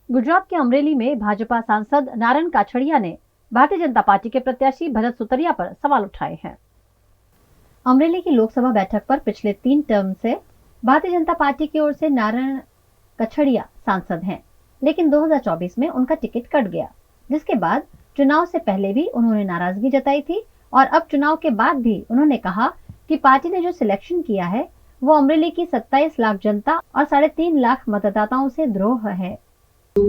गुजरात के अमरेली में भाजपा सांसद नारायण काछड़िया ने भारतीय जनता पार्टी के प्रत्याशी भरत सुतरिया पर सवाल उठाए हैं। अमरेली की लोकसभा बैठक पर पिछले 3 टर्म से भारतीय जनता पार्टी की ओर से नारायण काछड़िया सांसद हैं, लेकिन 2024 में उनका टिकट कट गया, जिसके बाद चुनाव से पहले भी उन्होंने नाराजगी जताई थी और अब चुनाव के बाद भी उन्होंने कहा कि पार्टी ने जो सिलेक्शन किया है वो अमरेली की 27 लाख जनता और 3.5 लाख मतदाताओं से द्रोह है। कोई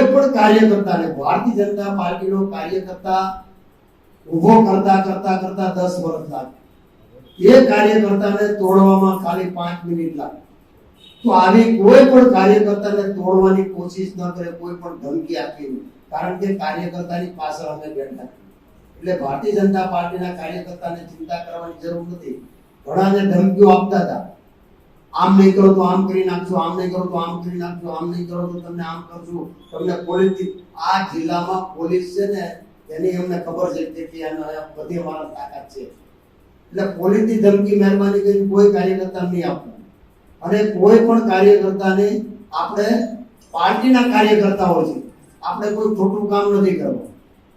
पण कार्यकर्ता ने भारतीय जनता पार्टी नो कार्यकर्ता उभो करता करता करता 10 वर्ष लागे। ये कार्यकर्ता ने तोड़वामां खाली 5 मिनिट लागे। तो आवी कोई पण कार्यकर्ता ने तोड़वानी कोशिश न करे, कोई पण धमकी आपी नहीं, कारण के कार्यकर्तानी पाछळ અમે બેઠા એટલે ભારતીય જનતા પાર્ટીના કાર્યકર્તાને ચિંતા કરવાની જરૂર નથી। ઘણાને ધમકીઓ આપતા હતા, આમ નહીં કરો તો આમ કરી નાખજો, આમ નહીં કરો તો આમ કરી નાખજો, આમ નહીં કરો તો તમને આમ કરજો, તમને પોલીસ આ જિલ્લામાં પોલીસ છે ને એની અમને ખબર છે કે આનો બધી મારા તાકાત છે, એટલે પોલીસની ધમકી મહેરબાની કરીને કોઈ કાર્યકર્તા નહીં આપવું। અને કોઈ પણ કાર્યકર્તાને આપણે પાર્ટીના કાર્યકર્તાઓ છે, આપણે કોઈ ખોટું કામ નથી કરવું,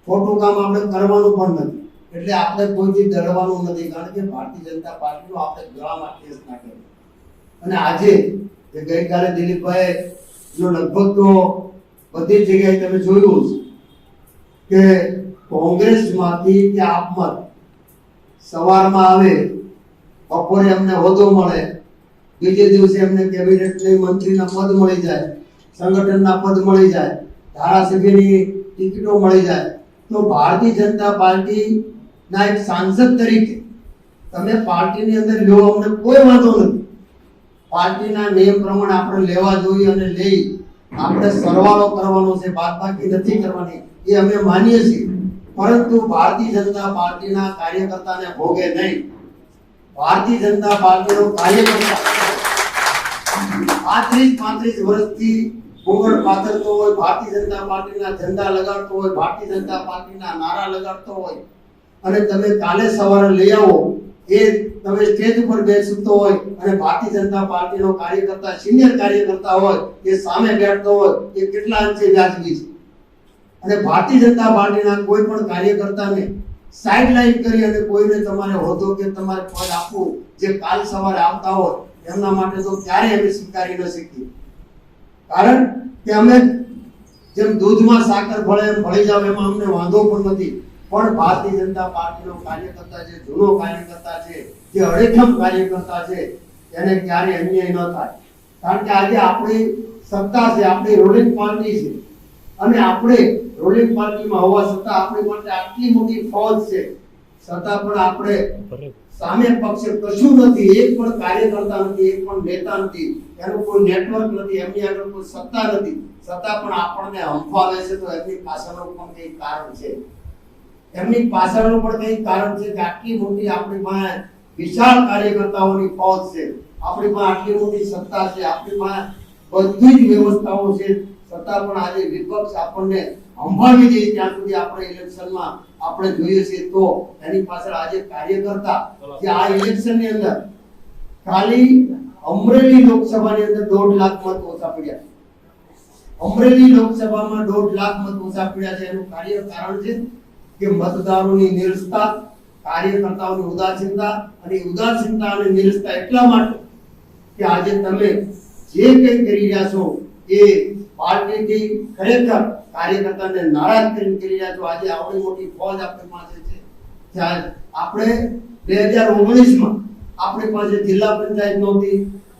ખોટું કામ આપણે કરવાનું પણ નથી, એટલે આપણે કોઈથી ડરવાનું નથી, કારણ કે ભારતીય જનતા પાર્ટીનો આપણે ગળામાં કેસ નાખેલો। અને આજે જે ગઈકાલે દિલીપભાઈ નો લગભગ તો બધી જગ્યાએ તમે જોયું કે કોંગ્રેસમાંથી કે આપમાં સવારમાં આવે, બપોરે અમને હોદ્દો મળે, બીજે દિવસે અમને કેબિનેટની મંત્રીના પદ મળી જાય, સંગઠનના પદ મળી જાય, ધારાસભ્યની ટિકિટો મળી જાય। તો ભારતીય જનતા પાર્ટીના એક સાંસદ તરીકે તમે પાર્ટીની અંદર લ્યો, અમને કોઈ વાંધો નથી, પાર્ટીના નિયમ પ્રમાણે આપણે લેવા જોઈએ અને લઈ આપણે સરવાળો કરવાનો છે, બાદબાકી નથી કરવાની, એ અમે માનીએ છીએ। પરંતુ ભારતીય જનતા પાર્ટીના કાર્યકર્તાને ભોગે નહીં। ભારતીય જનતા પાર્ટીનો કાર્યકર્તા 35 વર્ષથી ઘૂંઘટ પાથરતો હોય, ભારતીય જનતા પાર્ટીના ઝંડા લગાડતો હોય, ભારતીય જનતા પાર્ટીના નારા લગાડતો હોય, અને તમે કાલે સવારે લઈ આવો, એ તમે સ્ટેજ ઉપર બેસતો હોય અને ભારતીય જનતા પાર્ટીનો કાર્યકર્તા સિનિયર કાર્યકર્તા હોય એ સામે બેઠતો હોય, એ કેટલા અંશે વ્યાજબી છે। અને ભારતીય જનતા પાર્ટીના કોઈ પણ કાર્યકર્તાને સાઇડલાઇન કરી અને કોઈને તમારે હોદ્દો કે તમારે પદ આપવું, જે કાલ સવારે આવતા હોય એમના માટે તો ક્યારેય અમે સ્વીકારી ન શકીએ, કારણ કે અમે જેમ દૂધમાં સાકર ભળે એમ ભળી જાવ, એમાં અમને વાંધો પણ નથી। પણ ભારતીય જનતા પાર્ટીનો કાર્યકર્તા જે જૂનો કાર્યકર્તા છે, જે અડેખમ કાર્યકર્તા છે, એને ક્યારે અન્યાય ન થાય, કારણ કે આજે આપણી સત્તા છે, આપણી રૂલિંગ પાર્ટી છે, અને આપણે રૂલિંગ પાર્ટીમાં હોવા છતાં આપણી માટે આટલી મોટી ફોજ છે, છતાં પણ આપણે સામે પક્ષે કશું નથી, એક પણ કાર્યકર્તા નથી, એક પણ નેતા નથી, એનું કોઈ નેટવર્ક નથી, એમની આગળ કોઈ સત્તા નથી, છતાં પણ આપણને હંફાવે છે। તો એમની પાછળનું પણ કંઈક કારણ છે, એમની પાછળનું પણ કંઈક કારણ છે કે આટલી મોટી આપણી પાસે વિશાળ કાર્યકર્તાઓની ફોજ છે, આપણી પાસે આટલી મોટી સત્તા છે, આપણી પાસે બધી જ વ્યવસ્થાઓ છે, છતાં પણ આજે વિપક્ષ આપણને હંફાવી દે ત્યાં સુધી આપણે ઇલેક્શનમાં આપણે જોઈએ છીએ। તો એની પાછળ આજે કાર્યકર્તા જે આ ઇલેક્શનની અંદર ખાલી અમરેલી લોકસભાની અંદર 1.5 લાખ મત ઓછા પડ્યા છે, અમરેલી લોકસભામાં 1.5 લાખ મત ઓછા પડ્યા છે। એનું કારણ છે કે મતદારોની નિરસતા, કાર્યકર્તાઓની ઉદાસીનતા, અને ઉદાસીનતા અને નિરસતા એટલા માટે કે આજે તમે જે કંઈ કરી રહ્યા છો એ પાર્ટીથી ખરેખર કાર્યકર્તાને નારાજ કરીને કરી રહ્યા છો। આજે આવડી મોટી ફોજ આપણી પાસે છે, જ્યારે આપણે 2019માં આપણી પાસે જિલ્લા પંચાયત નહોતી,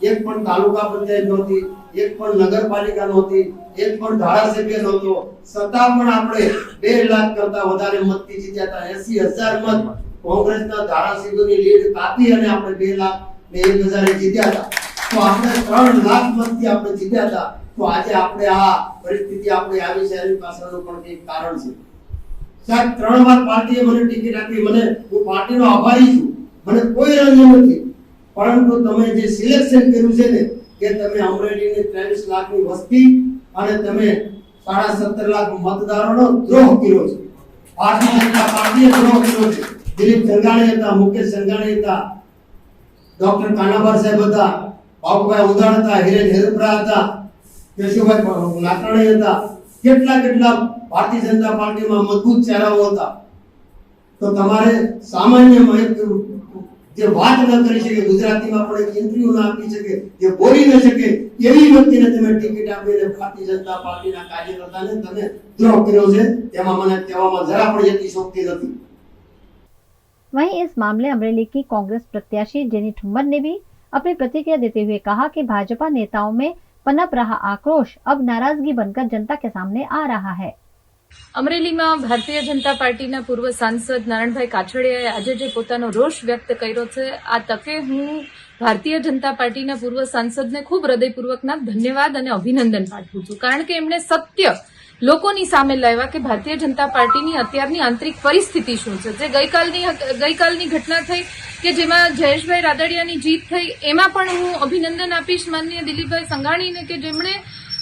એક પણ તાલુકા પંચાયત નહોતી, એક પણ નગરપાલિકા નહોતી, એક પણ ધારાસભ્ય નહોતો, છતાં પણ આપણે 2 લાખ કરતા વધારે મતથી જીત્યા હતા। 80,000 મત કોંગ્રેસના ધારાસભ્યોની લીડ કાપી અને આપણે 2,01,000 જીત્યા હતા। તો આપણે 3 લાખ મતથી આપણે જીત્યા હતા। તો આજે આપણે આ પરિસ્થિતિ આપણે આવી છે, એની પાછળનું પણ કંઈક કારણ છે। સાહેબ, 3 વાર પાર્ટીએ મને ટિકિટ આપી, મને હું પાર્ટીનો આભારી છું, મને કોઈ રંજ નથી, પરંતુ તમે જે સિલેક્શન કર્યું છે ને કે તમે અમરેલીની 23 લાખની વસ્તી અને તમે 17.5 લાખ મતદારોનો દ્રોહ કર્યો છે। ભારતીય જનતા પાર્ટીએ દ્રોહ કર્યો છે। દિલીપ સંઘાણી હતા, મુકેશ સંઘાણી હતા, ડોક્ટર કાનાભાઈ સાહેબ હતા, બાપુભાઈ ઉદાણ હતા, હિરેન હેરપરા હતા, કેશુભાઈ નાકરાણી હતા, કેટલા ભારતીય જનતા પાર્ટીમાં મજબૂત ચહેરાઓ હતા. તો તમારે સામાન્ય જે વાત ન કરી શકે, ગુજરાતીમાં પણ એક ઇન્ટરવ્યુ ના આપી શકે, જે બોલી ન શકે એવી વ્યક્તિને તમે ટિકિટ આપીને ભારતીય જનતા પાર્ટીના કાર્યકર્તાને તમે દ્રોહ કર્યો છે, તેમાં મને કહેવામાં જરા પણ એટલી શોક્તિ નથી. वहीं इस मामले अमरेली की कांग्रेस प्रत्याशी जेनी ठुम्मर ने भी अपनी प्रतिक्रिया देते हुए कहा कि भाजपा नेताओं में पनप रहा आक्रोश अब नाराजगी बनकर जनता के सामने आ रहा है. અમરેલીમાં ભારતીય જનતા પાર્ટીના પૂર્વ સાંસદ નારણભાઈ કાછડિયાએ આજે જે પોતાનો રોષ વ્યક્ત કર્યો છે, આ તકે હું ભારતીય જનતા પાર્ટીના પૂર્વ સાંસદને ખૂબ હૃદયપૂર્વકના ધન્યવાદ અને અભિનંદન પાઠવું છું, કારણ કે એમણે સત્ય લોકોની સામે લાવ્યા કે ભારતીય જનતા પાર્ટીની અત્યારની આંતરિક પરિસ્થિતિ શું છે. જે ગઈકાલની ઘટના થઈ કે જેમાં જયેશભાઈ રાદડિયાની જીત થઈ, એમાં પણ હું અભિનંદન આપીશ માનનીય દિલીપભાઈ સંઘાણીને કે જેમણે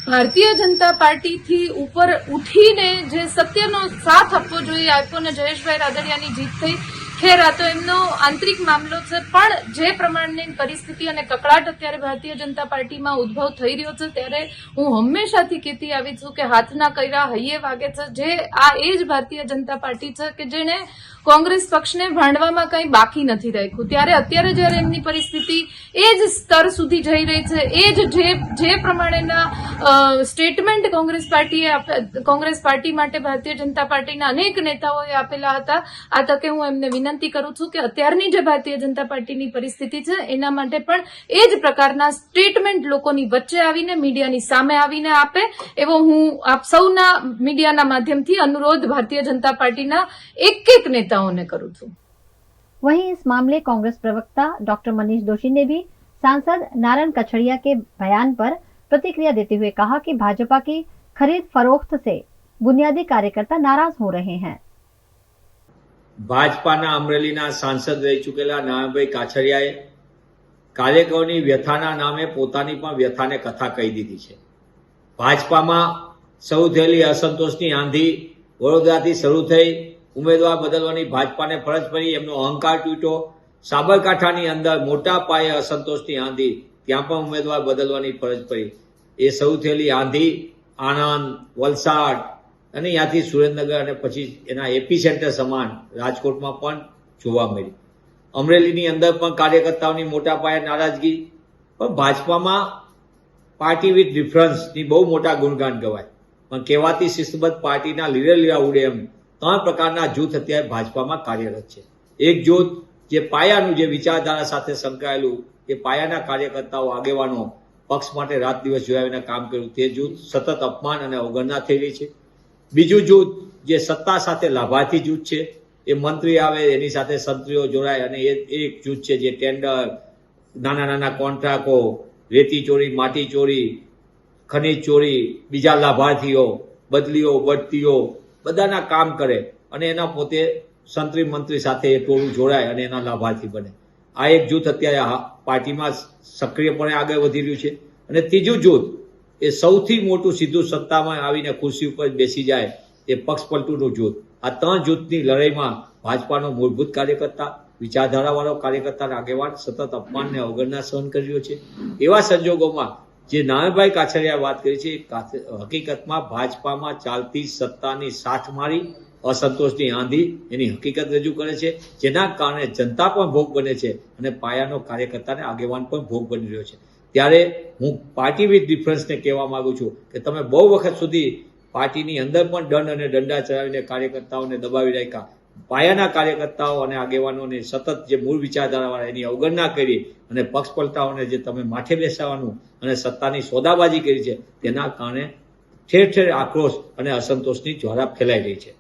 ભારતીય જનતા પાર્ટીથી ઉપર ઉઠીને જે સત્યનો સાથ આપવો જોઈએ આપ્યો ને જયેશભાઈ રાદડિયાની જીત થઈ. ખેર આ તો એમનો આંતરિક મામલો છે, પણ જે પ્રમાણની પરિસ્થિતિ અને કકળાટ અત્યારે ભારતીય જનતા પાર્ટીમાં ઉદ્ભવ થઈ રહ્યો છે, ત્યારે હું હંમેશાથી કહેતી આવી છું કે હાથના કર્યા હૈયે વાગે છે. જે આ એ જ ભારતીય જનતા પાર્ટી છે કે જેને કોંગ્રેસ પક્ષને ભાંડવામાં કંઈ બાકી નથી રાખ્યું. ત્યારે અત્યારે જયારે એમની પરિસ્થિતિ એ જ સ્તર સુધી જઈ રહી છે, એ જ જે પ્રમાણેના સ્ટેટમેન્ટ કોંગ્રેસ પાર્ટી માટે ભારતીય જનતા પાર્ટીના અનેક નેતાઓએ આપેલા હતા, આ તકે હું એમને વિનંતી કરું છું કે અત્યારની જે ભારતીય જનતા પાર્ટીની પરિસ્થિતિ છે એના માટે પણ એ જ પ્રકારના સ્ટેટમેન્ટ લોકોની વચ્ચે આવીને મીડિયાની સામે આવીને આપે, એવો હું આપ સૌના મીડિયાના માધ્યમથી અનુરોધ ભારતીય જનતા પાર્ટીના એક नेताओं ने करूं છું. वहीं इस मामले कांग्रेस प्रवक्ता डॉक्टर मनीष दोशी ने भी सांसद नारायण कछड़िया के बयान पर प्रतिक्रिया देते हुए कहा कि भाजपा की खरीद फरोख्त से बुनियादी कार्यकर्ता नाराज हो रहे हैं. ભાજપાના અમરેલીના સાંસદ રહી ચૂકેલા નારાયણભાઈ કાછડિયાએ કાર્યકરોની વ્યથાના નામે પોતાની પણ વ્યથાને કથા કહી દીધી છે. ભાજપામાં શરૂ થયેલી અસંતોષની આંધી વડોદરાથી શરૂ થઈ, ઉમેદવાર બદલવાની ભાજપાને ફરજ પડી, એમનો અહંકાર તૂટ્યો. સાબરકાંઠાની અંદર મોટા પાયે અસંતોષની આંધી, ત્યાં પણ ઉમેદવાર બદલવાની ફરજ પડી. એ શરૂ થયેલી આંધી આણંદ, વલસાડ અને ત્યાંથી સુરેન્દ્રનગર અને પછી એના એપી સેન્ટર સમાન રાજકોટમાં પણ જોવા મળી. અમરેલીની અંદર પણ કાર્યકર્તાઓની મોટા પાયે નારાજગી. પણ ભાજપામાં પાર્ટી વિથ ડિફરન્સની બહુ મોટા ગુણગાન ગવાય, પણ કહેવાતી શિસ્તબદ્ધ પાર્ટીના લીલા ઉડે એમ 3 પ્રકારના જૂથ અત્યારે ભાજપામાં કાર્યરત છે. એક જૂથ જે પાયાનું, જે વિચારધારા સાથે સંકળાયેલું, એ પાયાના કાર્યકર્તાઓ, આગેવાનો પક્ષ માટે રાત દિવસ જોડાવીને કામ કર્યું, તે જૂથ સતત અપમાન અને અવગણના થઈ રહી છે. બીજું જૂથ જે સત્તા સાથે લાભાર્થી જૂથ છે, એ મંત્રી આવે એની સાથે સંત્રીઓ જોડાય, અને એ એક જૂથ છે જે ટેન્ડર, નાના કોન્ટ્રાક્ટો, રેતી ચોરી, માટી ચોરી, ખનીજ ચોરી, બીજા લાભાર્થીઓ, બદલીઓ, બઢતીઓ બધાના કામ કરે અને એના પોતે સંત્રી મંત્રી સાથે એ ટોળું જોડાય અને એના લાભાર્થી બને. આ એક જૂથ અત્યારે પાર્ટીમાં સક્રિયપણે આગળ વધી રહ્યું છે. અને ત્રીજું જૂથ એ સૌથી મોટું, સીધું સત્તામાં આવીને ખુરશી ઉપર બેસી જાય, એ પક્ષ પલટુનું જૂથ. આ 3 જૂથની લડાઈમાં ભાજપાનો મૂળભૂત કાર્યકર્તા, વિચારધારાવાળો કાર્યકર્તા આગેવાન સતત અપમાનને અવગણના સહન કરી રહ્યો છે. એવા સંજોગોમાં જે નારાયણભાઈ કાછડિયાએ વાત કરી છે, હકીકતમાં ભાજપામાં ચાલતી સત્તાની સાથમારી, અસંતોષની આંધી એની હકીકત રજૂ કરે છે, જેના કારણે જનતા પણ ભોગ બને છે અને પાયાનો કાર્યકર્તાને આગેવાન પણ ભોગ બની રહ્યો છે. ત્યારે હું પાર્ટી વિથ ડિફરન્સને કહેવા માંગુ છું કે તમે બહુ વખત સુધી પાર્ટીની અંદર પણ દંડ અને દંડા ચલાવીને કાર્યકર્તાઓને દબાવી રાખ્યા, પાયાના કાર્યકર્તાઓ અને આગેવાનોને સતત જે મૂળ વિચારધારાવાળા એની અવગણના કરી અને પક્ષ પલટાઓને જે તમે માથે બેસાડવાનું અને સત્તાની સોદાબાજી કરી છે, તેના કારણે ઠેર ઠેર આક્રોશ અને અસંતોષની જ્વાળા ફેલાઈ રહી છે.